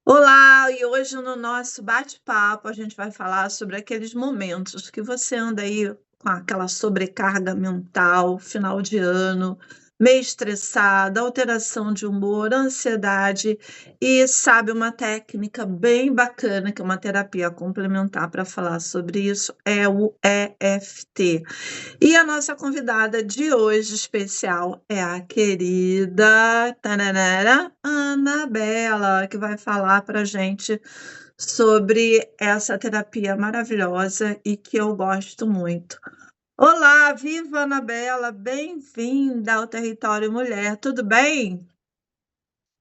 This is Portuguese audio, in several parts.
Olá, e hoje no nosso bate-papo a gente vai falar sobre aqueles momentos que você anda aí com aquela sobrecarga mental, final de ano, meio estressada, alteração de humor, ansiedade, e sabe, uma técnica bem bacana, que é uma terapia complementar para falar sobre isso, é o EFT. E a nossa convidada de hoje especial é a querida tararara, Anabela, que vai falar para gente sobre essa terapia maravilhosa e que eu gosto muito. Olá, viva Anabela, bem-vinda ao Território Mulher, tudo bem?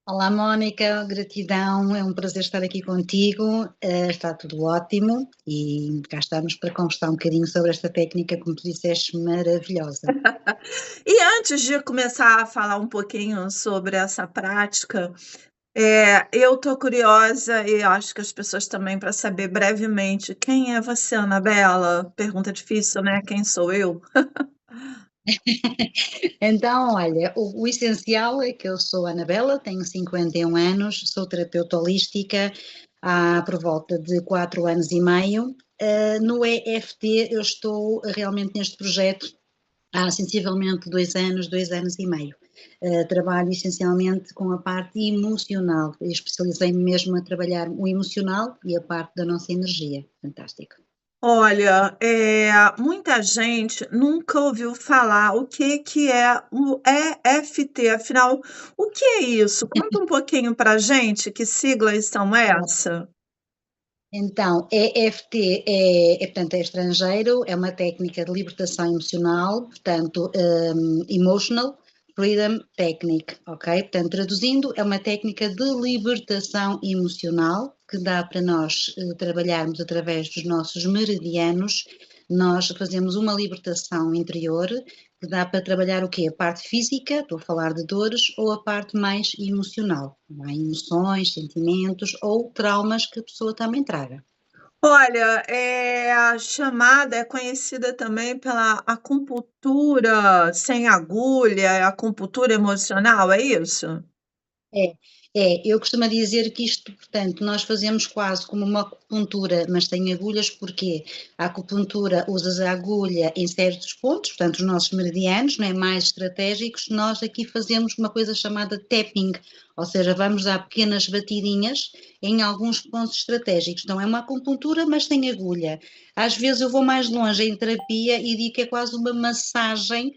Olá, Mónica, gratidão, é um prazer estar aqui contigo. Está tudo ótimo e cá estamos para conversar um bocadinho sobre esta técnica, como tu disseste, maravilhosa. E antes de começar a falar um pouquinho sobre essa prática, eu estou curiosa e acho que as pessoas também para saber brevemente quem é você, Anabela? Pergunta difícil, né? Quem sou eu? Então, olha, o essencial é que eu sou a Anabela, tenho 51 anos, sou terapeuta holística há por volta de 4 anos e meio. No EFT eu estou realmente neste projeto há sensivelmente 2 anos, 2 anos e meio. Trabalho essencialmente com a parte emocional, eu especializei-me mesmo a trabalhar o emocional e a parte da nossa energia. Fantástico. Olha, muita gente nunca ouviu falar o que é o EFT, afinal, o que é isso? Conta um pouquinho pra gente, que siglas são essa? Então, EFT portanto, é estrangeiro, é uma técnica de libertação emocional, portanto, Emotional Freedom Technique, ok? Portanto, traduzindo, é uma técnica de libertação emocional que dá para nós trabalharmos através dos nossos meridianos. Nós fazemos uma libertação interior que dá para trabalhar o quê? A parte física, estou a falar de dores, ou a parte mais emocional, não é? Emoções, sentimentos ou traumas que a pessoa também traga. Olha, a chamada é conhecida também pela acupuntura sem agulha, acupuntura emocional, é isso? É, eu costumo dizer que isto, portanto, nós fazemos quase como uma acupuntura, mas sem agulhas, porque a acupuntura usas a agulha em certos pontos, portanto, os nossos meridianos, não é, mais estratégicos, nós aqui fazemos uma coisa chamada tapping, ou seja, vamos dar pequenas batidinhas em alguns pontos estratégicos. Então, é uma acupuntura, mas sem agulha. Às vezes eu vou mais longe em terapia e digo que é quase uma massagem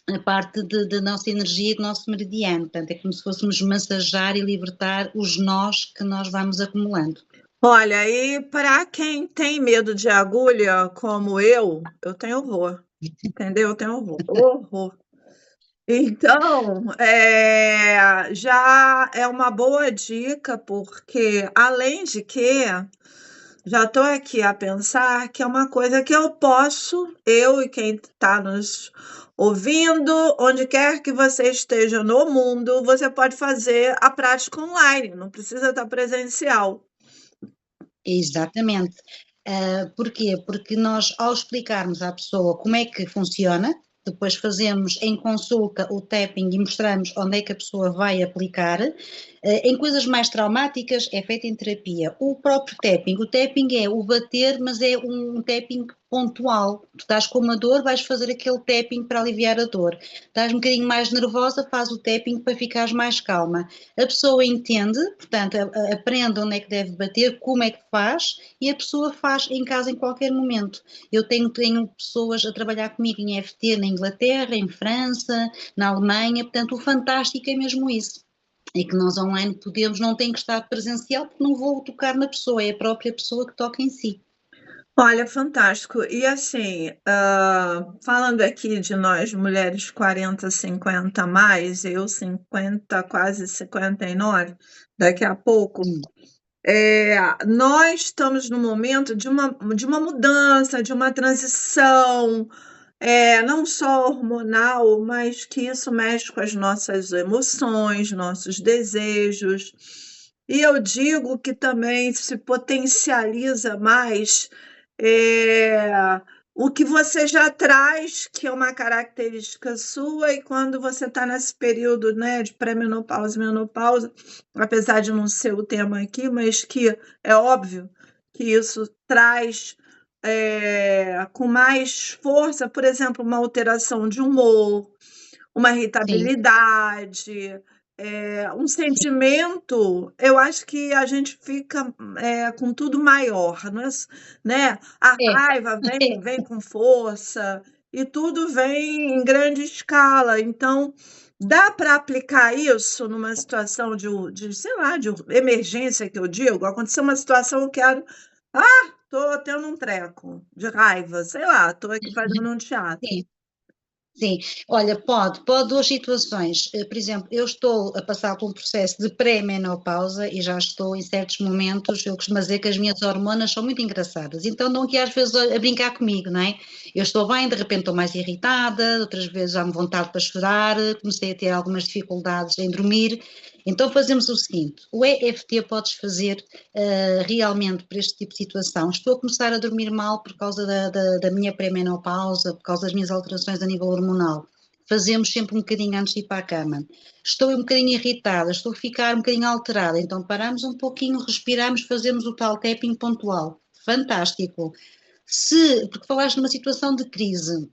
a parte da nossa energia e do nosso meridiano. Portanto, é como se fôssemos massajar e libertar os nós que nós vamos acumulando. Olha, e para quem tem medo de agulha, como eu tenho horror, entendeu? Eu tenho horror, horror. Então, já é uma boa dica, porque além de que já estou aqui a pensar que é uma coisa que eu e quem está nos ouvindo, onde quer que você esteja no mundo, você pode fazer a prática online, não precisa estar presencial. Exatamente. Porquê? Porque nós, ao explicarmos à pessoa como é que funciona, depois fazemos em consulta o tapping e mostramos onde é que a pessoa vai aplicar. Em coisas mais traumáticas é feito em terapia. O tapping é o bater, mas é um tapping pontual. Tu estás com uma dor, vais fazer aquele tapping para aliviar a dor. Estás um bocadinho mais nervosa, faz o tapping para ficares mais calma. A pessoa entende, portanto, aprende onde é que deve bater, como é que faz, e a pessoa faz em casa em qualquer momento. Eu tenho pessoas a trabalhar comigo em EFT na Inglaterra, em França, na Alemanha, portanto, o fantástico é mesmo isso. É que nós online podemos, não tem que estar presencial, porque não vou tocar na pessoa, é a própria pessoa que toca em si. Olha, fantástico. E assim, falando aqui de nós mulheres 40, 50 a mais, eu 50, quase 59, daqui a pouco, Hum. nós estamos no momento de uma mudança, de uma transição, não só hormonal, mas que isso mexe com as nossas emoções, nossos desejos. E eu digo que também se potencializa mais, o que você já traz, que é uma característica sua, e quando você está nesse período, né, de pré-menopausa e menopausa, apesar de não ser o tema aqui, mas que é óbvio que isso traz com mais força, por exemplo, uma alteração de humor, uma Sim, irritabilidade, um sim, sentimento, eu acho que a gente fica com tudo maior, não é, né? A é, raiva vem com força e tudo vem em grande escala. Então, dá para aplicar isso numa situação sei lá, de emergência que eu digo. Aconteceu uma situação, eu quero. Ah, tô tendo um treco de raiva, sei lá, tô aqui fazendo um teatro. sim. Sim, olha, pode duas situações. Por exemplo, eu estou a passar por um processo de pré-menopausa e já estou em certos momentos, eu costumo dizer que as minhas hormonas são muito engraçadas, então estão aqui às vezes a brincar comigo, não é? Eu estou bem, de repente estou mais irritada, outras vezes já me vontade para chorar, comecei a ter algumas dificuldades em dormir, então fazemos o seguinte, o EFT podes fazer realmente para este tipo de situação. Estou a começar a dormir mal por causa da minha pré-menopausa, por causa das minhas alterações a nível hormonal. Fazemos sempre um bocadinho antes de ir para a cama. Estou um bocadinho irritada, estou a ficar um bocadinho alterada, então paramos um pouquinho, respiramos, fazemos o tal tapping pontual. Fantástico. Porque falaste numa situação de crise,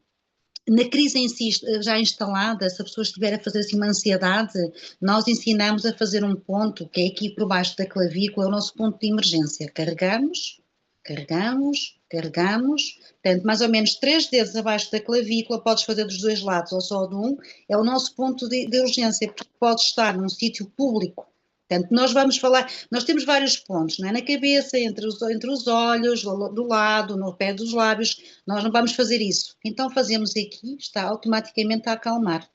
na crise em si já instalada, se a pessoa estiver a fazer assim uma ansiedade, nós ensinamos a fazer um ponto, que é aqui por baixo da clavícula, é o nosso ponto de emergência. Carregamos, carregamos, carregamos, portanto, mais ou menos 3 dedos abaixo da clavícula, podes fazer dos dois lados ou só de um, é o nosso ponto de urgência, porque pode estar num sítio público. Portanto, nós vamos falar, nós temos vários pontos, não é? Na cabeça, entre os olhos, do lado, no pé dos lábios, nós não vamos fazer isso. Então fazemos aqui, está automaticamente a acalmar.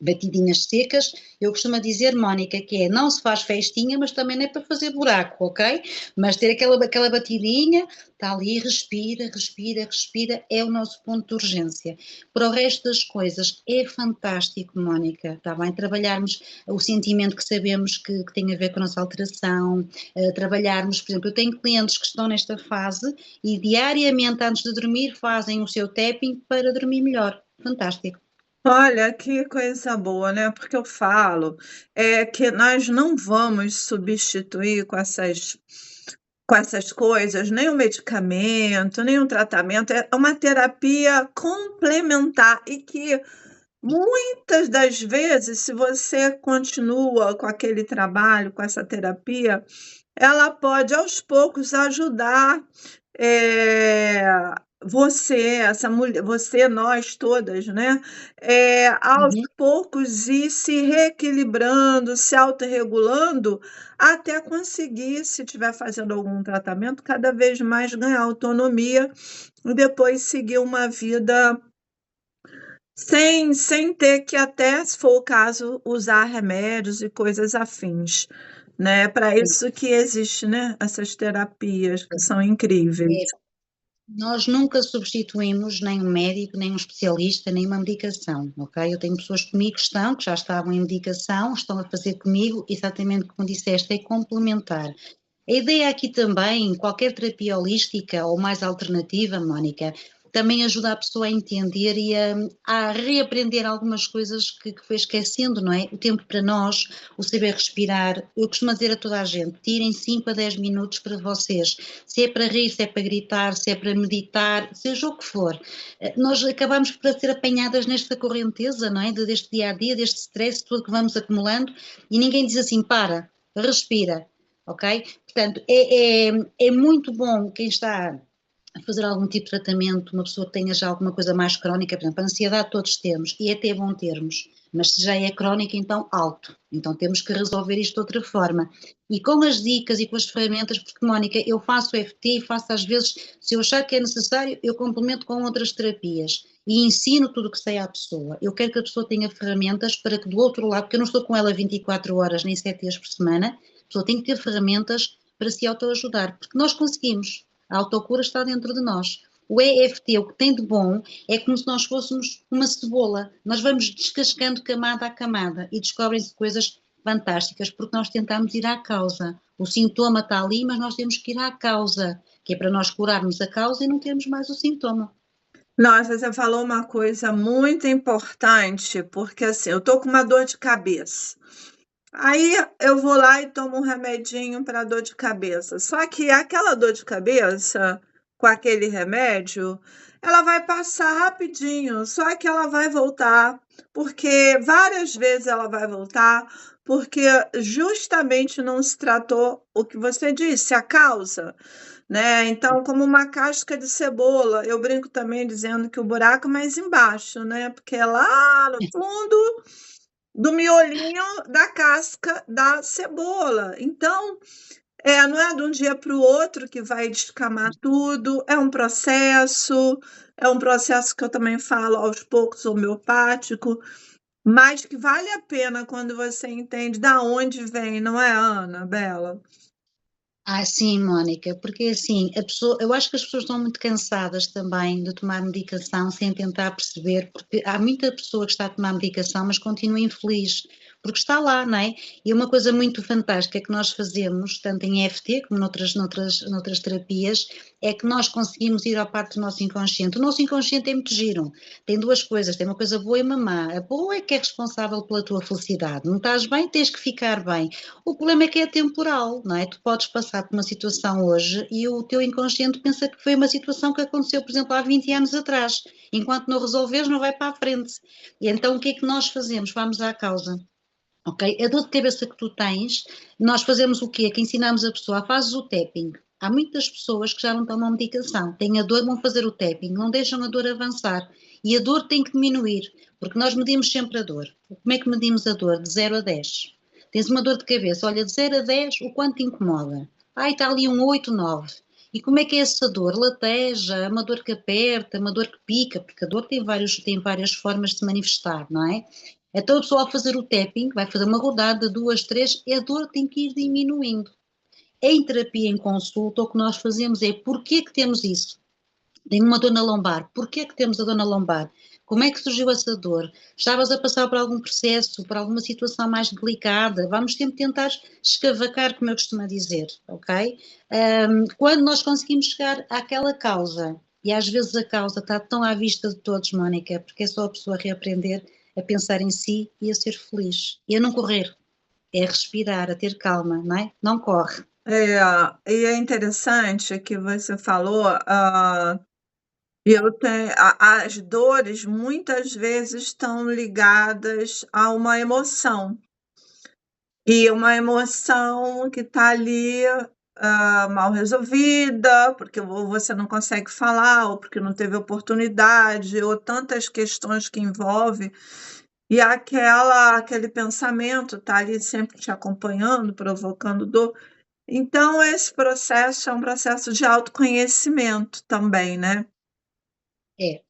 Batidinhas secas, eu costumo dizer, Mónica, que é, não se faz festinha, mas também não é para fazer buraco, ok? Mas ter aquela batidinha, está ali, respira, respira, respira, é o nosso ponto de urgência. Para o resto das coisas, é fantástico, Mónica, está bem? Trabalharmos o sentimento que sabemos que tem a ver com a nossa alteração, trabalharmos, por exemplo, eu tenho clientes que estão nesta fase e diariamente, antes de dormir, fazem o seu tapping para dormir melhor. Fantástico. Olha, que coisa boa, né? Porque eu falo que nós não vamos substituir com essas coisas nem o medicamento, nem o tratamento, é uma terapia complementar e que muitas das vezes, se você continua com aquele trabalho, com essa terapia, ela pode aos poucos ajudar eh, essa mulher, você, nós todas, né, aos Uhum. poucos ir se reequilibrando, se autorregulando, até conseguir, se estiver fazendo algum tratamento, cada vez mais ganhar autonomia e depois seguir uma vida sem ter que, até se for o caso, usar remédios e coisas afins, né, para isso que existe, né, essas terapias que são incríveis. É, nós nunca substituímos nem um médico, nem um especialista, nem uma medicação, ok? Eu tenho pessoas comigo que já estavam em medicação, estão a fazer comigo, exatamente como disseste, é complementar. A ideia aqui também, qualquer terapia holística ou mais alternativa, Mónica, também ajuda a pessoa a entender e a reaprender algumas coisas que foi esquecendo, não é? O tempo para nós, o saber respirar. Eu costumo dizer a toda a gente, tirem 5 a 10 minutos para vocês. Se é para rir, se é para gritar, se é para meditar, seja o que for. Nós acabamos por ser apanhadas nesta correnteza, não é? Deste dia a dia, deste stress todo que vamos acumulando e ninguém diz assim, para, respira, ok? Portanto, é muito bom quem está a fazer algum tipo de tratamento, uma pessoa que tenha já alguma coisa mais crónica, por exemplo, a ansiedade todos temos, e é até bom termos, mas se já é crónica, então alto. Então temos que resolver isto de outra forma. E com as dicas e com as ferramentas, porque, Mónica, eu faço FT e faço às vezes, se eu achar que é necessário, eu complemento com outras terapias e ensino tudo o que sei à pessoa. Eu quero que a pessoa tenha ferramentas para que do outro lado, porque eu não estou com ela 24 horas nem 7 dias por semana, a pessoa tem que ter ferramentas para se autoajudar, porque nós conseguimos. A autocura está dentro de nós. O EFT, o que tem de bom, é como se nós fôssemos uma cebola. Nós vamos descascando camada a camada e descobrem-se coisas fantásticas, porque nós tentamos ir à causa. O sintoma está ali, mas nós temos que ir à causa, que é para nós curarmos a causa e não termos mais o sintoma. Nossa, você falou uma coisa muito importante, porque assim, eu tô com uma dor de cabeça. Aí eu vou lá e tomo um remedinho para dor de cabeça. Só que aquela dor de cabeça, com aquele remédio, ela vai passar rapidinho, só que ela vai voltar, porque várias vezes ela vai voltar, porque justamente não se tratou o que você disse, a causa, né? Então, como uma casca de cebola, eu brinco também dizendo que o buraco é mais embaixo, né? Porque é lá no fundo do miolinho da casca da cebola. Então, não é de um dia para o outro que vai descamar tudo, é um processo que eu também falo aos poucos homeopático, mas que vale a pena quando você entende da onde vem, não é, Ana, Bela? Ah, sim, Mónica, porque assim, eu acho que as pessoas estão muito cansadas também de tomar medicação sem tentar perceber, porque há muita pessoa que está a tomar medicação, mas continua infeliz, porque está lá, não é? E uma coisa muito fantástica que nós fazemos, tanto em EFT como noutras terapias, é que nós conseguimos ir à parte do nosso inconsciente. O nosso inconsciente é muito giro, tem duas coisas, tem uma coisa boa e uma má. A boa é que é responsável pela tua felicidade. Não estás bem, tens que ficar bem. O problema é que é temporal, não é? Tu podes passar por uma situação hoje e o teu inconsciente pensa que foi uma situação que aconteceu, por exemplo, há 20 anos atrás. Enquanto não resolveres, não vai para a frente. E então o que é que nós fazemos? Vamos à causa. Ok? A dor de cabeça que tu tens, nós fazemos o quê? Que ensinamos a pessoa, fazes o tapping. Há muitas pessoas que já não tomam medicação, têm a dor, vão fazer o tapping, não deixam a dor avançar. E a dor tem que diminuir, porque nós medimos sempre a dor. Como é que medimos a dor? De 0 a 10. Tens uma dor de cabeça, olha, de 0 a 10, o quanto te incomoda? Ai, está ali um 8, 9. E como é que é essa dor? Lateja, uma dor que aperta, uma dor que pica, porque a dor tem várias formas de se manifestar, não é? Então a pessoa ao fazer o tapping, vai fazer uma rodada, duas, três, e a dor tem que ir diminuindo. Em terapia, em consulta, o que nós fazemos é, porquê que temos isso? Tenho uma dor na lombar, porquê que temos a dor na lombar? Como é que surgiu essa dor? Estavas a passar por algum processo, por alguma situação mais delicada? Vamos sempre tentar escavacar, como eu costumo dizer, ok? Quando nós conseguimos chegar àquela causa, e às vezes a causa está tão à vista de todos, Mónica, porque é só a pessoa reaprender a pensar em si e a ser feliz. E a não correr, é respirar, a ter calma, não é? Não corre. É, e é interessante que você falou, as dores muitas vezes estão ligadas a uma emoção. E uma emoção que está ali, mal resolvida, porque ou você não consegue falar, ou porque não teve oportunidade, ou tantas questões que envolve, e aquele pensamento está ali sempre te acompanhando, provocando dor. Então esse processo é um processo de autoconhecimento também, né. É.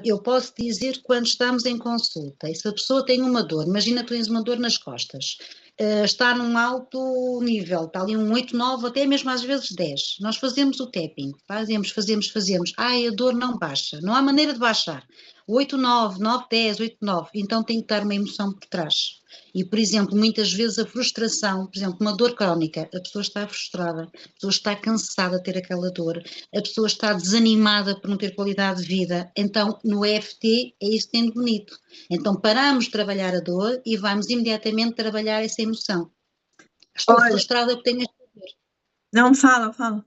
Eu posso dizer quando estamos em consulta, e se a pessoa tem uma dor, imagina que tens uma dor nas costas, está num alto nível, está ali um 8, 9, até mesmo às vezes 10. Nós fazemos o tapping, fazemos. Ai, a dor não baixa, não há maneira de baixar. 8, 9, 9, 10, 8, 9, então tem que estar uma emoção por trás. E, por exemplo, muitas vezes a frustração, por exemplo, uma dor crónica, a pessoa está frustrada, a pessoa está cansada de ter aquela dor, a pessoa está desanimada por não ter qualidade de vida. Então, no EFT é isso que tem de bonito. Então, paramos de trabalhar a dor e vamos imediatamente trabalhar essa emoção. Estou Olha, frustrada porque tenho esta dor. não, fala, fala.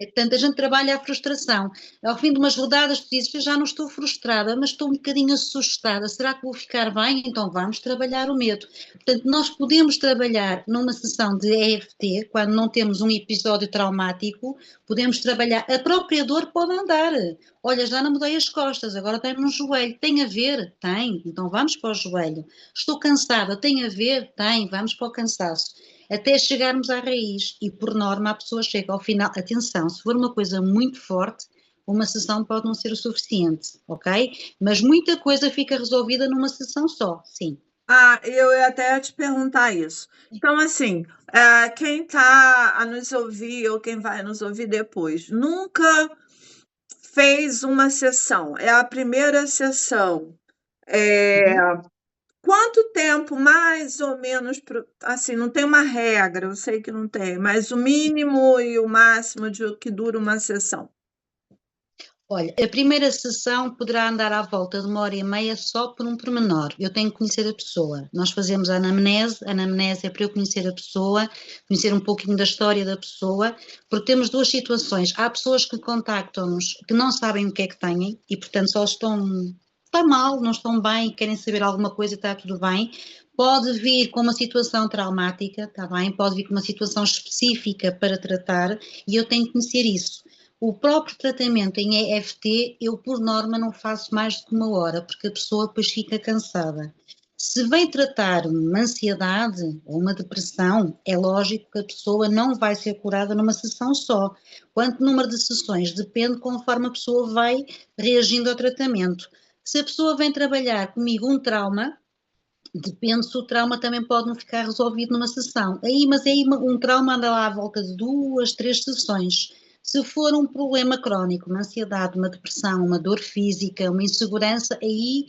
Portanto, a gente trabalha a frustração. Ao fim de umas rodadas, tu dizes, eu já não estou frustrada, mas estou um bocadinho assustada. Será que vou ficar bem? Então vamos trabalhar o medo. Portanto, nós podemos trabalhar numa sessão de EFT, quando não temos um episódio traumático, podemos trabalhar. A própria dor pode andar. Olha, já não mudei as costas, agora tenho no joelho. Tem a ver? Tem. Então vamos para o joelho. Estou cansada? Tem a ver? Tem. Vamos para o cansaço até chegarmos à raiz. E por norma a pessoa chega ao final. Atenção, se for uma coisa muito forte, uma sessão pode não ser o suficiente, ok? Mas muita coisa fica resolvida numa sessão só, sim. Eu ia até te perguntar isso. Então, assim, quem está a nos ouvir ou quem vai nos ouvir depois, nunca fez uma sessão, é a primeira sessão. É, Uhum. quanto tempo, mais ou menos, assim, não tem uma regra, eu sei que não tem, mas o mínimo e o máximo de que dura uma sessão? Olha, a primeira sessão poderá andar à volta de 1 hora e meia só por um pormenor. Eu tenho que conhecer a pessoa. Nós fazemos a anamnese é para eu conhecer a pessoa, conhecer um pouquinho da história da pessoa, porque temos duas situações. Há pessoas que contactam-nos que não sabem o que é que têm e, portanto, só está mal, não estão bem, querem saber alguma coisa e está tudo bem. Pode vir com uma situação traumática, está bem? Pode vir com uma situação específica para tratar e eu tenho que conhecer isso. O próprio tratamento em EFT, eu por norma não faço mais do que 1 hora, porque a pessoa depois fica cansada. Se vem tratar uma ansiedade ou uma depressão, é lógico que a pessoa não vai ser curada numa sessão só. Quanto número de sessões depende conforme a pessoa vai reagindo ao tratamento. Se a pessoa vem trabalhar comigo um trauma, depende se o trauma também pode não ficar resolvido numa sessão. Mas aí um trauma anda lá à volta de 2, 3 sessões. Se for um problema crónico, uma ansiedade, uma depressão, uma dor física, uma insegurança, aí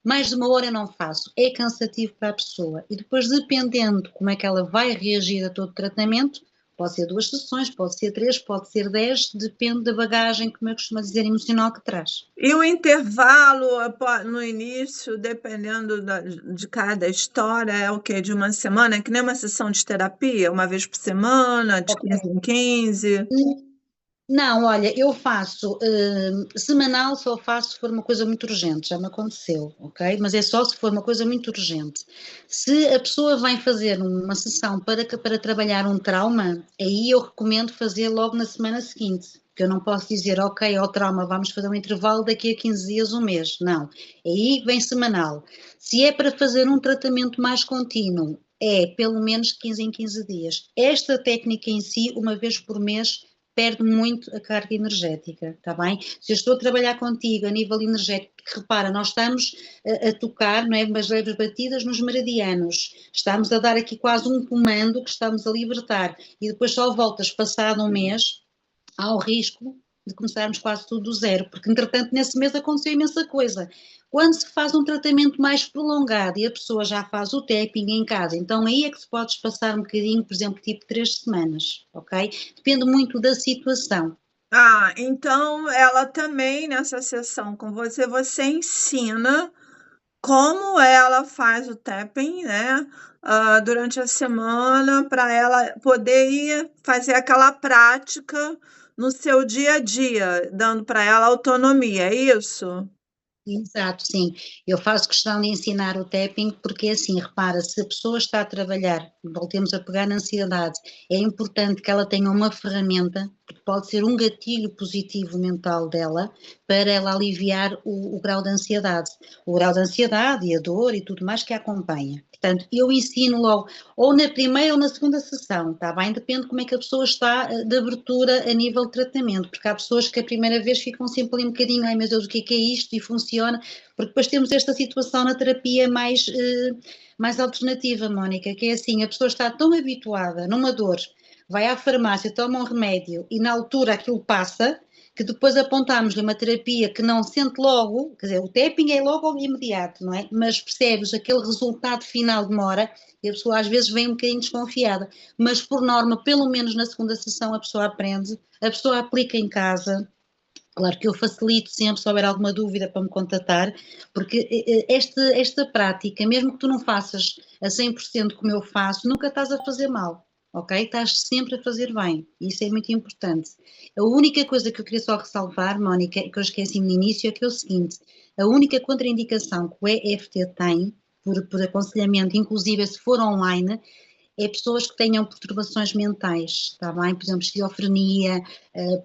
mais de 1 hora eu não faço. É cansativo para a pessoa. E depois, dependendo de como é que ela vai reagir a todo o tratamento, pode ser 2 sessões, pode ser 3, pode ser 10, depende da bagagem, como eu costumo dizer, emocional que traz. E o intervalo no início, dependendo de cada história, é o quê? De uma semana? É que nem uma sessão de terapia, uma vez por semana, de 15 em 15. Não, olha, eu faço semanal, só faço se for uma coisa muito urgente, já me aconteceu, ok? Mas é só se for uma coisa muito urgente. Se a pessoa vem fazer uma sessão para trabalhar um trauma, aí eu recomendo fazer logo na semana seguinte, porque eu não posso dizer, ok, ao trauma, vamos fazer um intervalo daqui a 15 dias, um mês. Não, aí vem semanal. Se é para fazer um tratamento mais contínuo, é pelo menos de 15 em 15 dias. Esta técnica em si, uma vez por mês, perde muito a carga energética, está bem? Se eu estou a trabalhar contigo a nível energético, porque repara, nós estamos a tocar, não é, umas leves batidas nos meridianos, estamos a dar aqui quase um comando que estamos a libertar e depois só voltas passado um mês, há o risco de começarmos quase tudo do zero, porque entretanto nesse mês aconteceu imensa coisa. Quando se faz um tratamento mais prolongado e a pessoa já faz o tapping em casa, então aí é que se pode espaçar um bocadinho, por exemplo, tipo 3 semanas, ok? Depende muito da situação. Ah, então ela também, nessa sessão com você, você ensina como ela faz o tapping, né, durante a semana, para ela poder ir fazer aquela prática no seu dia a dia, dando para ela autonomia, é isso? Exato, sim. Eu faço questão de ensinar o tapping porque, assim, repara, se a pessoa está a trabalhar, voltemos a pegar na ansiedade, é importante que ela tenha uma ferramenta que pode ser um gatilho positivo mental dela para ela aliviar o grau de ansiedade. O grau de ansiedade e a dor e tudo mais que a acompanha. Portanto, eu ensino logo, ou na primeira ou na segunda sessão, está bem? Depende de como é que a pessoa está de abertura a nível de tratamento, porque há pessoas que a primeira vez ficam sempre ali um bocadinho, ai meu Deus, o que é isto? E funciona, porque depois temos esta situação na terapia mais alternativa, Mónica, que é assim, a pessoa está tão habituada numa dor, vai à farmácia, toma um remédio e na altura aquilo passa, que depois apontamos-lhe uma terapia que não sente logo, quer dizer, o tapping é logo imediato, não é? Mas percebes, aquele resultado final demora e a pessoa às vezes vem um bocadinho desconfiada, mas por norma, pelo menos na segunda sessão a pessoa aprende, a pessoa aplica em casa. Claro que eu facilito sempre se houver alguma dúvida para me contatar, porque esta prática, mesmo que tu não faças a 100% como eu faço, nunca estás a fazer mal, ok? Estás sempre a fazer bem, isso é muito importante. A única coisa que eu queria só ressalvar, Mónica, que eu esqueci no início, é que é o seguinte, a única contraindicação que o EFT tem, por aconselhamento, inclusive se for online, é pessoas que tenham perturbações mentais, está bem? Por exemplo, esquizofrenia.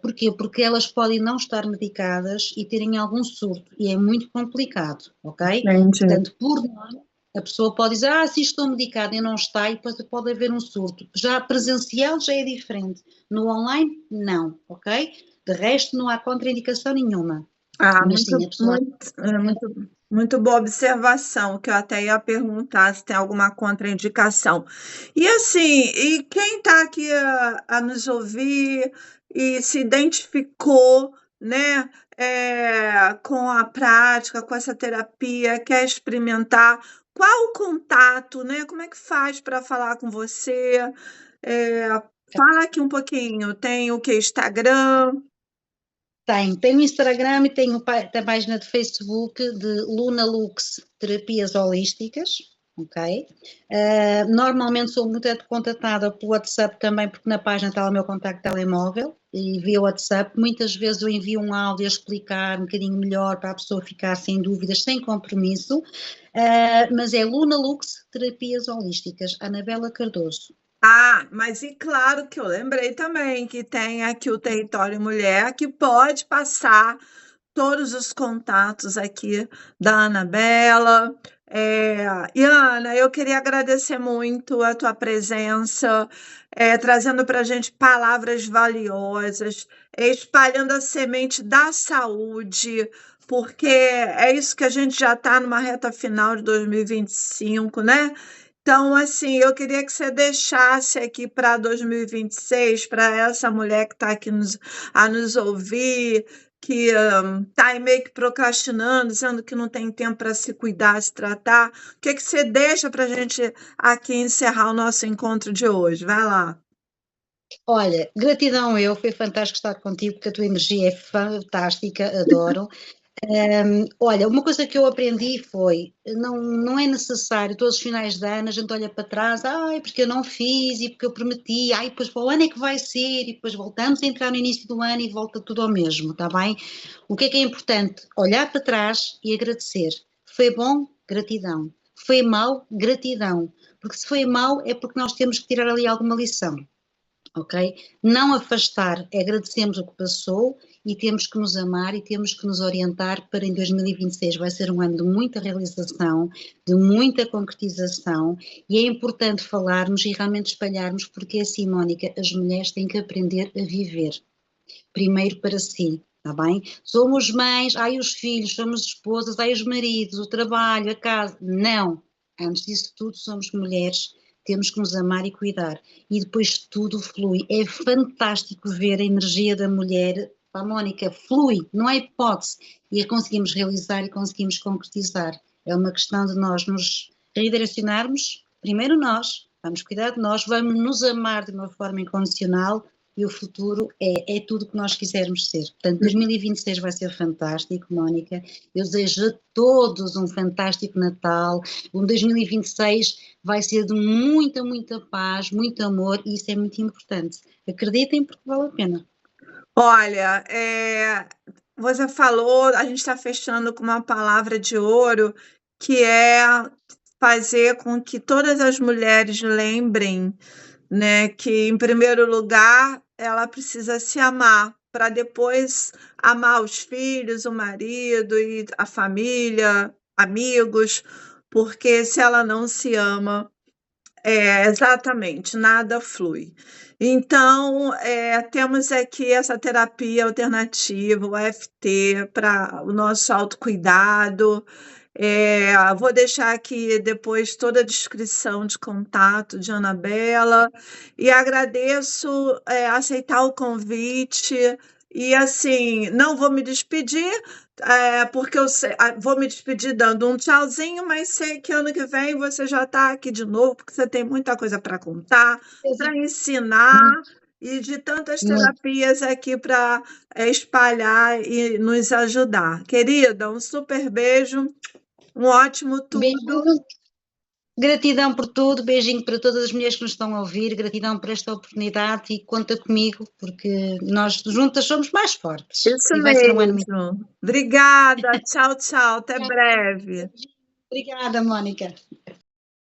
Porquê? Porque elas podem não estar medicadas e terem algum surto, e é muito complicado, ok? Entendi. Portanto, por norma, a pessoa pode dizer, se estou medicada e não está, e depois pode haver um surto. Já presencial já é diferente. No online, não, ok? De resto, não há contraindicação nenhuma. Ah, Mas sim, muito, a pessoa. muito, muito boa observação, que eu até ia perguntar se tem alguma contraindicação. E assim, e quem está aqui a nos ouvir e se identificou, né, com a prática, com essa terapia, quer experimentar, qual o contato, né? Como é que faz para falar com você? É, fala aqui um pouquinho. Tem o que? Instagram? Tenho o Instagram e tenho a página de Facebook de Luna Lux Terapias Holísticas, ok? Normalmente sou muito contatada pelo WhatsApp também, porque na página está o meu contacto telemóvel e via WhatsApp. Muitas vezes eu envio um áudio a explicar um bocadinho melhor para a pessoa ficar sem dúvidas, sem compromisso, mas é Luna Lux Terapias Holísticas, Anabela Cardoso. Ah, mas e claro que eu lembrei também que tem aqui o Território Mulher, que pode passar todos os contatos aqui da Anabela. E Ana, eu queria agradecer muito a tua presença, trazendo para a gente palavras valiosas, espalhando a semente da saúde, porque é isso que a gente já está numa reta final de 2025, né? Então, assim, eu queria que você deixasse aqui para 2026, para essa mulher que está aqui a nos ouvir, que está aí meio que procrastinando, dizendo que não tem tempo para se cuidar, se tratar. O que que você deixa para a gente aqui encerrar o nosso encontro de hoje? Vai lá. Olha, gratidão foi fantástico estar contigo, porque a tua energia é fantástica, adoro. Olha, uma coisa que eu aprendi foi, não é necessário, todos os finais de ano a gente olha para trás, ai, porque eu não fiz e porque eu prometi, ai, depois para o ano é que vai ser, e depois voltamos a entrar no início do ano e volta tudo ao mesmo, está bem? O que é importante? Olhar para trás e agradecer. Foi bom? Gratidão. Foi mau? Gratidão. Porque se foi mau é porque nós temos que tirar ali alguma lição. Ok? Não afastar, agradecemos o que passou e temos que nos amar e temos que nos orientar para em 2026 vai ser um ano de muita realização, de muita concretização e é importante falarmos e realmente espalharmos porque assim, Mónica, as mulheres têm que aprender a viver, primeiro para si, está bem? Somos mães, ai os filhos, somos esposas, ai os maridos, o trabalho, a casa, não, antes disso tudo somos mulheres, temos que nos amar e cuidar. E depois tudo flui. É fantástico ver a energia da mulher. A Mónica, flui, não há hipótese. E a conseguimos realizar e conseguimos concretizar. É uma questão de nós nos redirecionarmos, primeiro nós, vamos cuidar de nós, vamos nos amar de uma forma incondicional e o futuro é tudo o que nós quisermos ser. Portanto, 2026 vai ser fantástico, Mónica. Eu desejo a todos um fantástico Natal. O 2026 vai ser de muita, muita paz, muito amor e isso é muito importante. Acreditem porque vale a pena. Olha, você falou, a gente está fechando com uma palavra de ouro, que é fazer com que todas as mulheres lembrem, né, que em primeiro lugar ela precisa se amar para depois amar os filhos, o marido e a família, amigos, porque se ela não se ama, exatamente, nada flui. Então, temos aqui essa terapia alternativa, o EFT, para o nosso autocuidado. Vou deixar aqui depois toda a descrição de contato de Anabela e agradeço, aceitar o convite. E assim, não vou me despedir, porque vou me despedir dando um tchauzinho, mas sei que ano que vem você já está aqui de novo, porque você tem muita coisa para contar, para ensinar Muito, e de tantas muito. terapias aqui para espalhar e nos ajudar. Querida, um super beijo, um ótimo tudo. Beijinho. Gratidão por tudo, beijinho para todas as mulheres que nos estão a ouvir, gratidão por esta oportunidade e conta comigo, porque nós juntas somos mais fortes Isso e vai ser um ano muito. mesmo. Obrigada. Tchau, tchau. Até breve. Obrigada, Mónica.